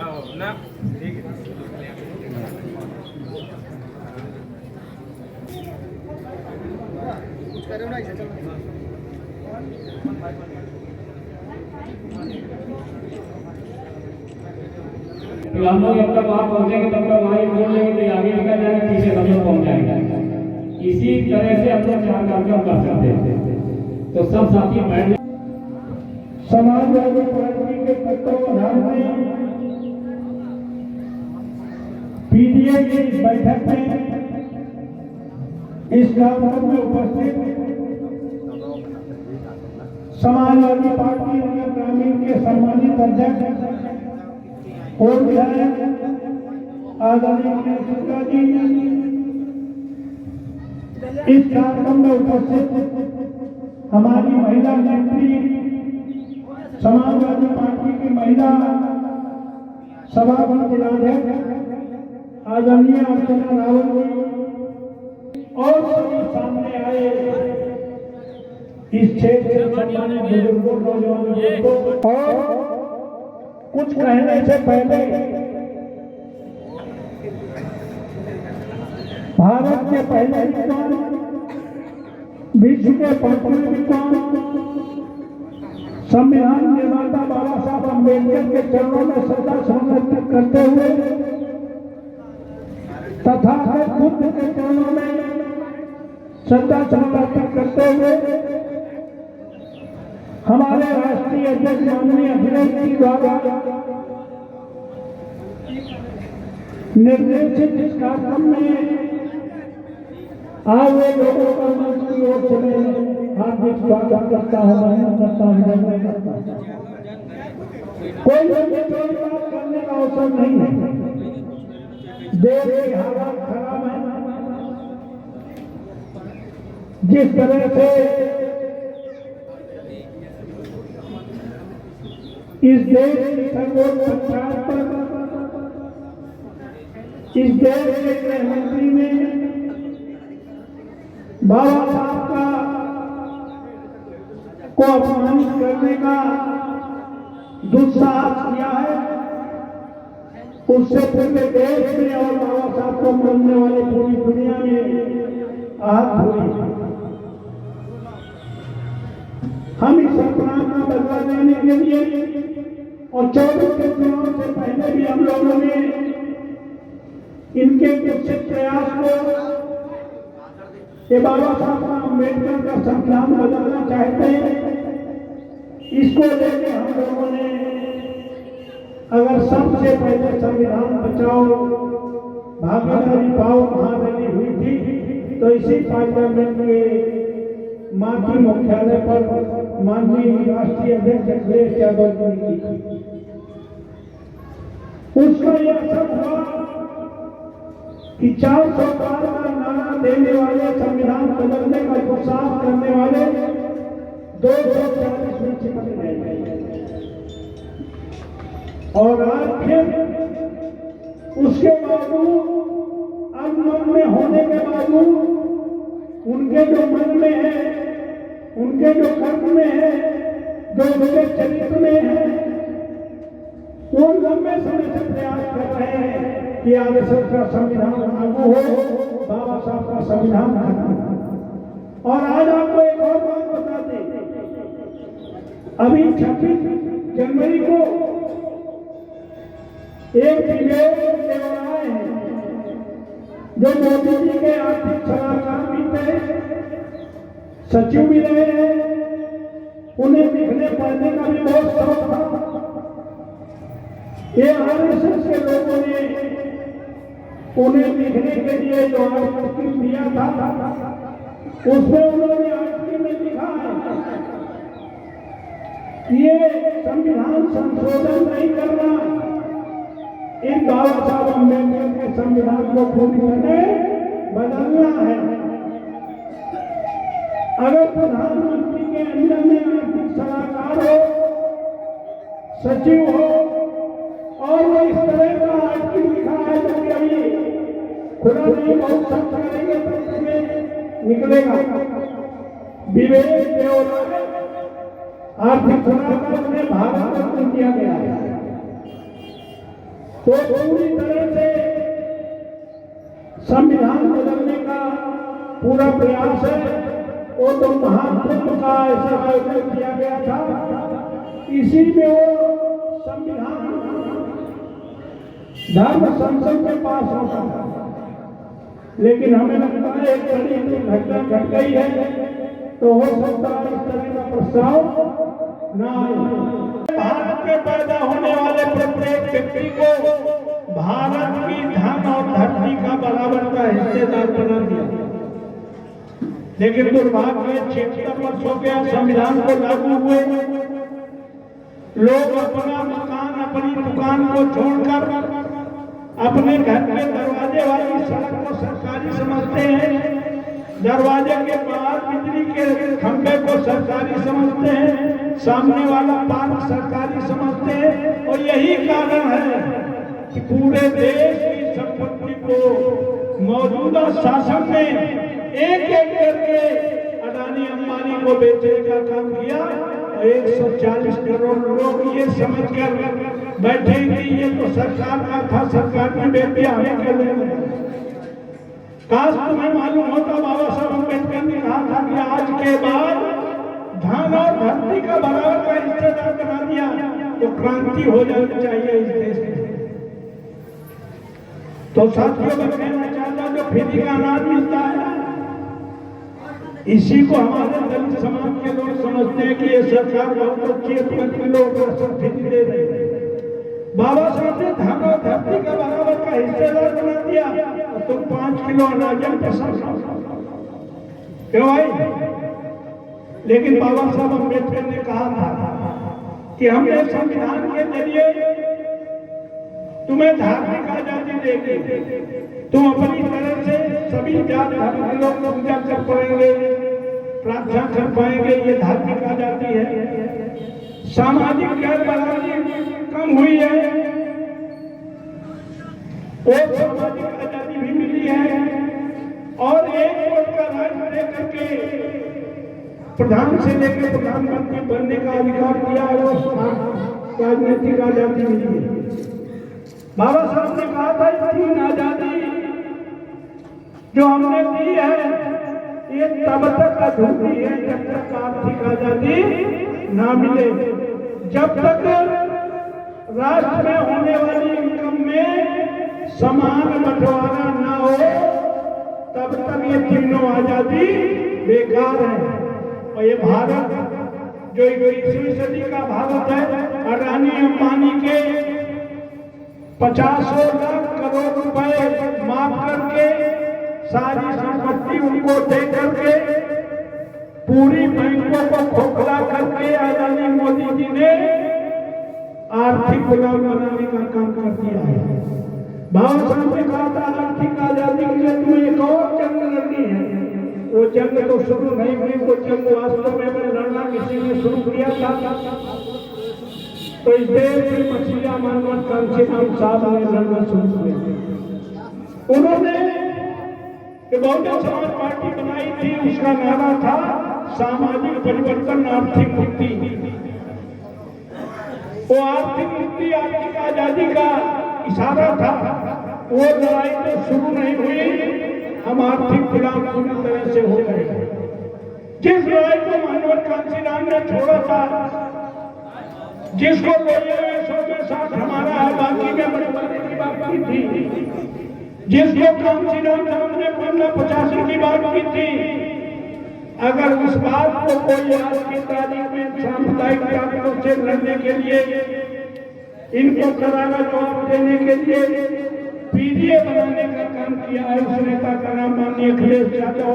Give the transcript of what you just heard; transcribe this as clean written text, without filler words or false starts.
ना ठीक है। कुछ करो ना ऐसे चलो। हम लोग जब तक वहाँ पहुँचेंगे तब तक वहाँ बोल लेंगे तो आगे निकल जाएगा, पीछे हम लोग पहुँच जाएंगे। इसी तरह से हम लोग चार कार्यक्रम कर सकते हैं। तो सब साथी बैठ समाजवादी पार्टी के तत्वावधान में पीडीए की इस बैठक में इस कार्यक्रम में उपस्थित समाजवादी पार्टी नगर ग्रामीण के सम्मानित अध्यक्ष और विधायक आदरणीय मनीष शुक्ला जी, इस कार्यक्रम में उपस्थित हमारी महिला मंत्री समाजवादी पार्टी की महिला सभापति जिलाध्यक्ष आदरणीय अर्चना रावत जी और सभी सामने आए इस क्षेत्र के सम्मानित बुजुर्गों, नौजवानों को, और कुछ कहने से पहले भारत के पहले विद्वान, विश्व के पांचवें विद्वान, संविधान निर्माता बाबा साहब अम्बेडकर के चरणों में श्रद्धा समर्पित करते हुए तथा बुद्ध के चरणों में श्रद्धा समर्पित करते हुए हमारे राष्ट्रीय अध्यक्ष माननीय अखिलेश जी द्वारा निर्देशित इस कार्यक्रम में आए हुए लोगों का मंच की ओर से हार्दिक स्वागत करता हूं। कोई बात करने का अवसर नहीं है, देश की हालत खराब है। जिस तरह से इस देश की सर्वोच्च पंचायत पर इस देश के गृहमंत्री ने बाबा साहब का को अपमानित करने का दुस्साहस किया है, उससे पूरे देश में और बाबा साहब को मानने वाले पूरी दुनिया में आहत हुई। हम इस अपराध का बदला लेने के लिए और 24 के चुनाव से पहले भी हम लोगों ने इनके कुत्सित प्रयास को ये बाबा साहब अम्बेडकर का संविधान बदलना चाहते हैं, इसको लेकर हम लोगों ने अगर सबसे पहले संविधान बचाओ भागीदारी पाओ महारैली हुई थी, तो इसी पार्लियामेंट के माटी मुख्यालय पर माननीय राष्ट्रीय अध्यक्ष अखिलेश यादव जी की थी। उसका यह असर हुआ कि 400 पार का नारा देने वाले, संविधान बदलने का दुस्साहस करने वाले 240 में चिपक गए और आज फिर उसके बावजूद अब मन में होने के बावजूद उनके जो मन में है, उनके जो कर्म में है, जो उनके चरित्र में है, वो लंबे समय से प्रयास कर रहे हैं कि आरएसएस का संविधान लागू हो, बाबा साहब का संविधान खत्म। और आज आपको एक और बात बता दें, अभी 26 जनवरी को एक विवेक देवराय हैं जो मोदी जी के आर्थिक सलाहकार भी थे, सचिव भी रहे हैं, उन्हें लिखने पढ़ने का भी बहुत शौक था। ये आरएसएस के लोगों ने उन्हें लिखने के लिए जो आर्टिकल दिया था, उसमें उन्होंने आर्टिकल में लिखा है कि ये संविधान संशोधन नहीं करना, इन बाबा साहब अम्बेडकर के संविधान को पूरी तरह बदलना है। अगर प्रधानमंत्री के अंदर में आर्थिक सलाहकार हो, सचिव हो और वो इस तरह का आर्टिकल लिखा है तो कभी खुदा नहीं बहुत सख्त करेंगे तो इसमें निकलेगा। विवेक देवराय आर्थिक सलाहकार में भारत रत्न दिया गया है। तो पूरी तरह से संविधान बदलने का पूरा प्रयास है। वो तो महाकुंभ का ऐसा आयोजन किया गया था, इसी में वो संविधान धर्म संसद के पास होता था, लेकिन हमें लगता है एक बड़ी घटना घट गई है, तो हो सकता है इस तरह का प्रस्ताव न आए। भारत में पैदा होने वाले प्रत्येक व्यक्ति को भारत की धन और धरती का बराबर का हिस्सेदार बना दिया, लेकिन दुर्भाग्य 76 वर्ष हो गया संविधान को लागू हुए, लोग अपना मकान अपनी दुकान को छोड़कर अपने घर के दरवाजे वाली सड़क को सरकारी समझते हैं, दरवाजे के बाहर बिजली के खंभे को सरकारी समझते हैं, सामने वाला पार्क सरकारी समझते हैं। और यही कारण है कि पूरे देश की संपत्ति को मौजूदा शासन ने एक एक करके अडानी अंबानी को बेचने का काम किया। 140 करोड़ लोग ये समझकर बैठे कि ये तो सरकार का था, सरकार ने बेच दिया, हमें क्या लेना। काश तुम्हें मालूम होता, बाबा साहब अम्बेडकर ने कहा था कि आज के बाद धन और धरती का बराबर का हिस्सेदार बना दिया तो क्रांति हो जानी चाहिए इस देश में। तो साथियों मैं कहना चाहता हूं, जो फ्री का अनाज मिलता है, इसी को हमारे दलित समाज के लोग समझते हैं कि ये सरकार बहुत अच्छी है, 5 किलो फ्री दे रही है। बाबा साहब ने धन और धरती का बराबर का हिस्सेदार बना दिया, तुम 5 किलो अनाज पसंद क्यों भाई? लेकिन बाबा साहब अम्बेडकर ने कहा था कि हमने संविधान के जरिए तुम्हें धार्मिक आजादी देगी, तुम अपनी तरह से सभी जात धर्म के लोग पूजा कर पाएंगे, प्रार्थना कर पाएंगे, ये धार्मिक आजादी है। सामाजिक गैर बराबरी कम हुई है और सामाजिक आजादी भी मिली है, और एक वोट का राज लेकर के प्रधान से लेकर प्रधानमंत्री बनने का अधिकार दिया है, और राजनीतिक आजादी मिली है। बाबा साहब ने कहा था इतनी आजादी जो हमने दी है ये तब तक अधूरी है जब तक आर्थिक आजादी ना मिले, जब तक राष्ट्र में होने वाली इनकम में समान बंटवारा ना हो तब तक ये तीनों आजादी बेकार है। और ये भारत जो 21वीं सदी का भारत है, अडानी अंबानी के 50 लाख करोड़ रुपए माफ करके सारी संपत्ति उनको दे करके पूरी बैंकों को खोखला करके अडानी मोदी जी ने आर्थिक गुलाम बनाने का काम कर दिया है। बाबा साहब ने कहा था आर्थिक आजादी के लिए तुम्हें एक और जंग लड़नी है। वो जंग तो शुरू नहीं हुई, वो जंग वास्तव में लड़ना किसी ने शुरू किया था। तो इस देश में मछलियां मनमोहन कांशीराम साहब ने लड़ना शुरू किया। उन्होंने बहुजन समाज पार्टी बनाई थी, उसका नारा था सामाजिक परिवर्तन आर्थिक मुक्ति। वो आर्थिक मुक्ति आर्थिक आजादी का इशारा था। वो लड़ाई तो शुरू नहीं हुई, हम आर्थिक गुलाम पूरी तरह से हो गए। जिस लड़ाई को मनमोहन कांशीराम ने छोड़ा था, जिसको लोहिया में 100 के साथ हमारा है, बाकी में बड़े बनने की बात की थी, जिसको कांशीराम साहब ने 1585 की बात की थी, अगर उस बात को कोई आज की तारीख में सामुदायिक ताकतों से लड़ने के लिए, इनको करारा जवाब देने के लिए पीडीए बनाने का काम किया है, उस नेता का नाम माननीय अखिलेश यादव।